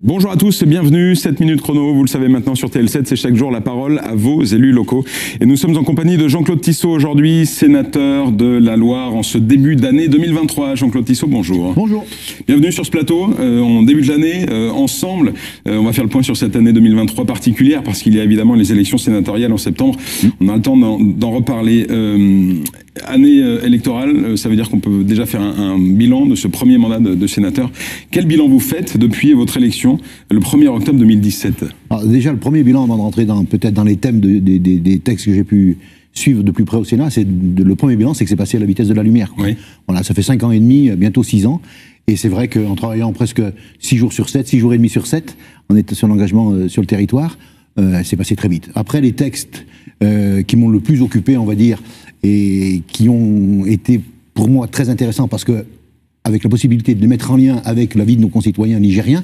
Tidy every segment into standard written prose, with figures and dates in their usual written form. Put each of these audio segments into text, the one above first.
Bonjour à tous et bienvenue, 7 minutes chrono, vous le savez maintenant sur TL7, c'est chaque jour la parole à vos élus locaux. Et nous sommes en compagnie de Jean-Claude Tissot aujourd'hui, sénateur de la Loire en ce début d'année 2023. Jean-Claude Tissot, bonjour. Bonjour. Bienvenue sur ce plateau, on débute l'année ensemble. On va faire le point sur cette année 2023 particulière parce qu'il y a évidemment les élections sénatoriales en septembre. On a le temps d'en reparler. Année électorale, ça veut dire qu'on peut déjà faire un bilan de ce premier mandat de sénateur. Quel bilan vous faites depuis votre élection le 1er octobre 2017? Alors déjà, le premier bilan, avant de rentrer peut-être dans les thèmes des textes que j'ai pu suivre de plus près au Sénat, le premier bilan, c'est que c'est passé à la vitesse de la lumière. Oui. Voilà, ça fait 5 ans et demi, bientôt 6 ans. Et c'est vrai qu'en travaillant presque 6 jours sur 7, 6 jours et demi sur 7, on est sur l'engagement sur le territoire, c'est passé très vite. Après, les textes qui m'ont le plus occupé, on va dire, et qui ont été pour moi très intéressants parce que, avec la possibilité de les mettre en lien avec la vie de nos concitoyens nigériens,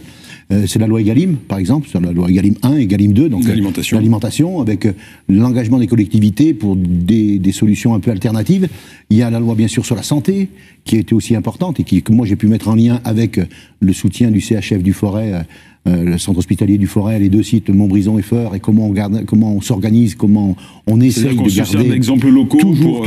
c'est la loi Egalim, par exemple, sur la loi Egalim 1 et Egalim 2, donc l'alimentation, avec l'engagement des collectivités pour des solutions un peu alternatives. Il y a la loi, bien sûr, sur la santé, qui a été aussi importante et que moi j'ai pu mettre en lien avec le soutien du CHF du Forêt, le centre hospitalier du Forêt, les 2 sites, Montbrison et Feur, et comment on s'organise, comment on essaye de garder d'exemples locaux toujours.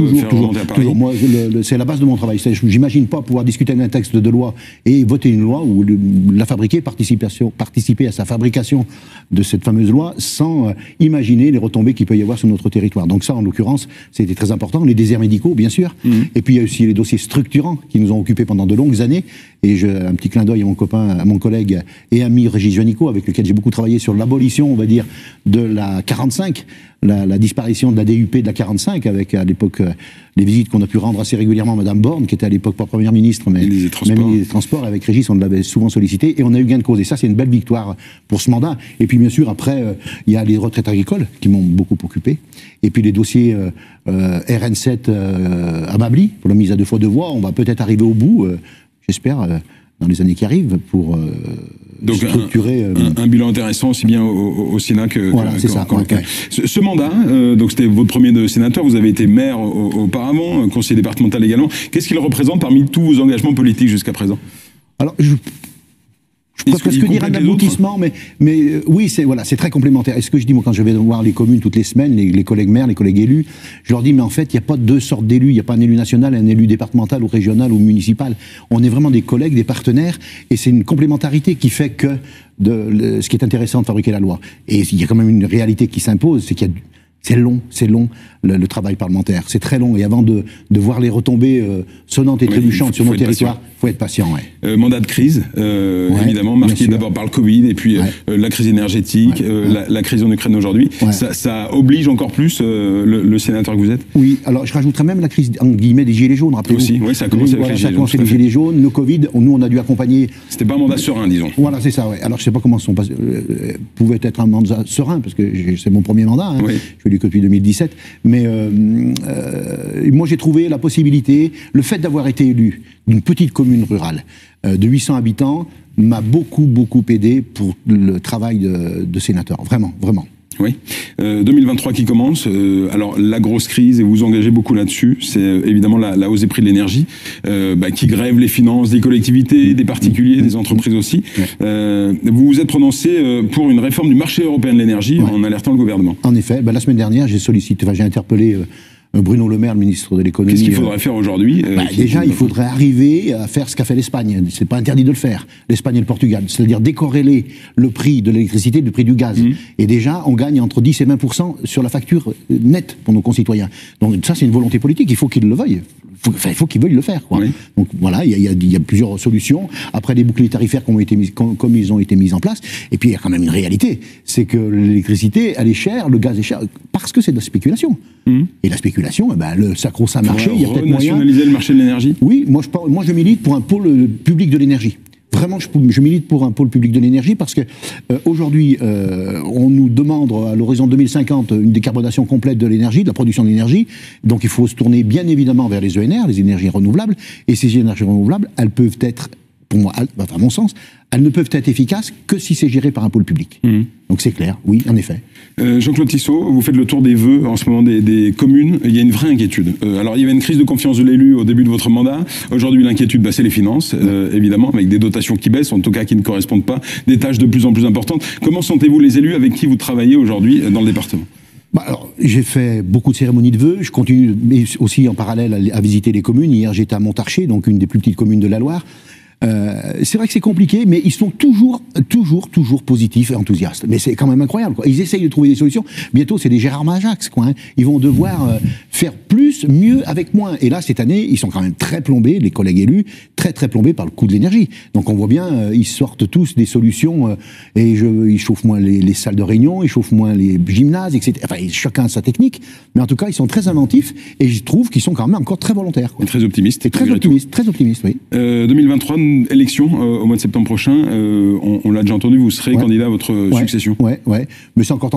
Moi, c'est la base de mon travail. J'imagine pas pouvoir discuter d'un texte de loi et voter une loi ou la fabriquer, participer à sa fabrication de cette fameuse loi sans imaginer les retombées qu'il peut y avoir sur notre territoire. Donc ça, en l'occurrence, c'était très important. Les déserts médicaux, bien sûr. Et puis il y a aussi les dossiers structurants qui nous ont occupés pendant de longues années. Et un petit clin d'œil à mon collègue et ami Régis Juanico, avec lequel j'ai beaucoup travaillé sur l'abolition, on va dire, de la 45, la disparition de la DUP de la 45, avec à l'époque les visites qu'on a pu rendre assez régulièrement à Madame Borne, qui était à l'époque pas première ministre, mais même les transports. Avec Régis, on l'avait souvent sollicité et on a eu gain de cause. Et ça, c'est une belle victoire pour ce mandat. Et puis, bien sûr, après, il y a les retraites agricoles qui m'ont beaucoup occupé. Et puis, les dossiers RN7 à Mably, pour la mise à 2 fois 2 voies, on va peut-être arriver au bout, j'espère, dans les années qui arrivent, pour donc structurer... un bilan intéressant aussi bien au Sénat que... Voilà, c'est ça. Ce mandat, donc c'était votre premier de sénateur, vous avez été maire auparavant, conseiller départemental également. Qu'est-ce qu'il représente parmi tous vos engagements politiques jusqu'à présent? Alors, je pourrais presque dire un aboutissement, mais oui, c'est très complémentaire. Et ce que je dis, moi, quand je vais voir les communes toutes les semaines, les collègues maires, les collègues élus, je leur dis, mais en fait, il n'y a pas 2 sortes d'élus. Il n'y a pas un élu national, un élu départemental ou régional ou municipal. On est vraiment des collègues, des partenaires, et c'est une complémentarité qui fait que ce qui est intéressant de fabriquer la loi. Et il y a quand même une réalité qui s'impose, c'est qu'il y a... C'est long, le travail parlementaire. C'est très long. Et avant de voir les retombées sonnantes et trébuchantes sur nos territoires, il faut être patient. Mandat de crise, évidemment, marqué d'abord par le Covid, et puis la crise énergétique, la crise en Ukraine aujourd'hui. Ça oblige encore plus le sénateur que vous êtes? Oui, alors je rajouterais même la crise, en guillemets, des Gilets jaunes, rappelez-vous. Aussi, oui, ça a commencé avec les Gilets jaunes. Le Covid, nous, on a dû accompagner... C'était pas un mandat serein, disons. Voilà, c'est ça, Alors, je sais pas comment pouvait être un mandat serein, parce que c'est mon premier mandat, que depuis 2017, mais moi j'ai trouvé la possibilité, le fait d'avoir été élu d'une petite commune rurale de 800 habitants m'a beaucoup aidé pour le travail de sénateur, vraiment. Oui. 2023 qui commence, alors la grosse crise, et vous vous engagez beaucoup là-dessus, c'est évidemment la hausse des prix de l'énergie, qui grève les finances des collectivités, des particuliers, des entreprises aussi. Vous vous êtes prononcé pour une réforme du marché européen de l'énergie en alertant le gouvernement. En effet, la semaine dernière, j'ai interpellé Bruno Le Maire, le ministre de l'économie. Qu'est-ce qu'il faudrait faire aujourd'hui déjà, il faudrait arriver à faire ce qu'a fait l'Espagne. C'est pas interdit de le faire, l'Espagne et le Portugal. C'est-à-dire décorréler le prix de l'électricité du prix du gaz. Et déjà, on gagne entre 10 et 20% sur la facture nette pour nos concitoyens. Donc ça, c'est une volonté politique. Il faut qu'ils le veuillent. Il faut qu'ils veuillent le faire. Donc voilà, il y a plusieurs solutions. Après, les boucliers tarifaires comme ils ont été mis en place. Et puis, il y a quand même une réalité. C'est que l'électricité, elle est chère, le gaz est cher, parce que c'est de la spéculation. Et la spéculation, le sacro-saint marché, il y a peut-être moyen... Nationaliser le marché de l'énergie. Oui, moi je milite pour un pôle public de l'énergie. Vraiment, je milite pour un pôle public de l'énergie parce que aujourd'hui, on nous demande à l'horizon 2050 une décarbonation complète de l'énergie, de la production d'énergie. Donc il faut se tourner bien évidemment vers les ENR, les énergies renouvelables. Et ces énergies renouvelables, elles peuvent être pour moi, à mon sens, elles ne peuvent être efficaces que si c'est géré par un pôle public. Donc c'est clair, oui, en effet. Jean-Claude Tissot, vous faites le tour des vœux en ce moment des communes. Il y a une vraie inquiétude. Alors il y avait une crise de confiance de l'élu au début de votre mandat. Aujourd'hui, l'inquiétude, c'est les finances, évidemment, avec des dotations qui baissent, en tout cas qui ne correspondent pas, des tâches de plus en plus importantes. Comment sentez-vous les élus avec qui vous travaillez aujourd'hui dans le département ? Alors, j'ai fait beaucoup de cérémonies de vœux. Je continue mais aussi en parallèle à visiter les communes. Hier, j'étais à Montarché, donc une des plus petites communes de la Loire. C'est vrai que c'est compliqué, mais ils sont toujours positifs et enthousiastes. Mais c'est quand même incroyable, quoi. Ils essayent de trouver des solutions. Bientôt, c'est des Gérard Majax, quoi. Hein. Ils vont devoir faire plus, mieux, avec moins. Et là, cette année, ils sont quand même très plombés, les collègues élus, très plombés par le coût de l'énergie. Donc on voit bien, ils sortent tous des solutions, ils chauffent moins les salles de réunion, ils chauffent moins les gymnases, etc. Enfin, chacun a sa technique, mais en tout cas, ils sont très inventifs, et je trouve qu'ils sont quand même encore très volontaires, quoi. Et très optimistes. Et très optimistes, oui. 2023, élection au mois de septembre prochain, on l'a déjà entendu, vous serez candidat à votre succession. Ouais. Mais c'est encore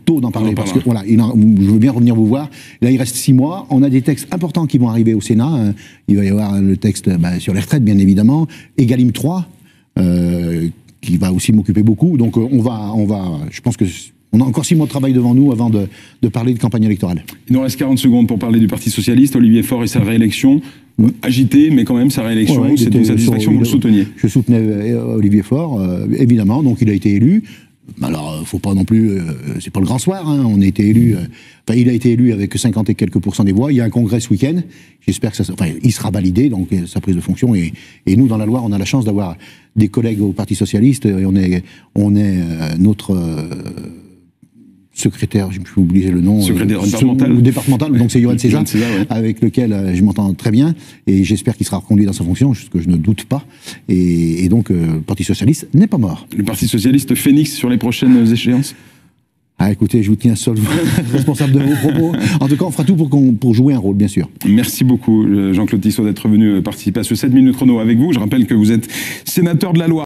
tôt d'en parler, parce que voilà, je veux bien revenir vous voir. Là, il reste 6 mois. On a des textes importants qui vont arriver au Sénat. Il va y avoir le texte sur les retraites, bien évidemment. Egalim 3, qui va aussi m'occuper beaucoup. Donc je pense que on a encore 6 mois de travail devant nous avant de parler de campagne électorale. Il nous reste 40 secondes pour parler du Parti Socialiste. Olivier Faure et sa réélection. Agité, mais quand même sa réélection, c'est une satisfaction, vous le souteniez. Je soutenais Olivier Faure, évidemment, donc il a été élu. Alors, faut pas non plus, c'est pas le grand soir, hein, on a été élu, il a été élu avec 50 et quelques % des voix. Il y a un congrès ce week-end. J'espère que il sera validé, donc sa prise de fonction. Et nous, dans la Loire, on a la chance d'avoir des collègues au Parti Socialiste, et on est notre secrétaire, je vais oublier le nom. Secrétaire départemental, donc c'est Yoann César, avec lequel je m'entends très bien, et j'espère qu'il sera reconduit dans sa fonction, ce que je ne doute pas. Et donc, le Parti Socialiste n'est pas mort. Le Parti Socialiste Phénix sur les prochaines échéances ? Écoutez, je vous tiens seul responsable de vos propos. En tout cas, on fera tout pour jouer un rôle, bien sûr. Merci beaucoup, Jean-Claude Tissot, d'être venu participer à ce 7 minutes chrono avec vous. Je rappelle que vous êtes sénateur de la Loire.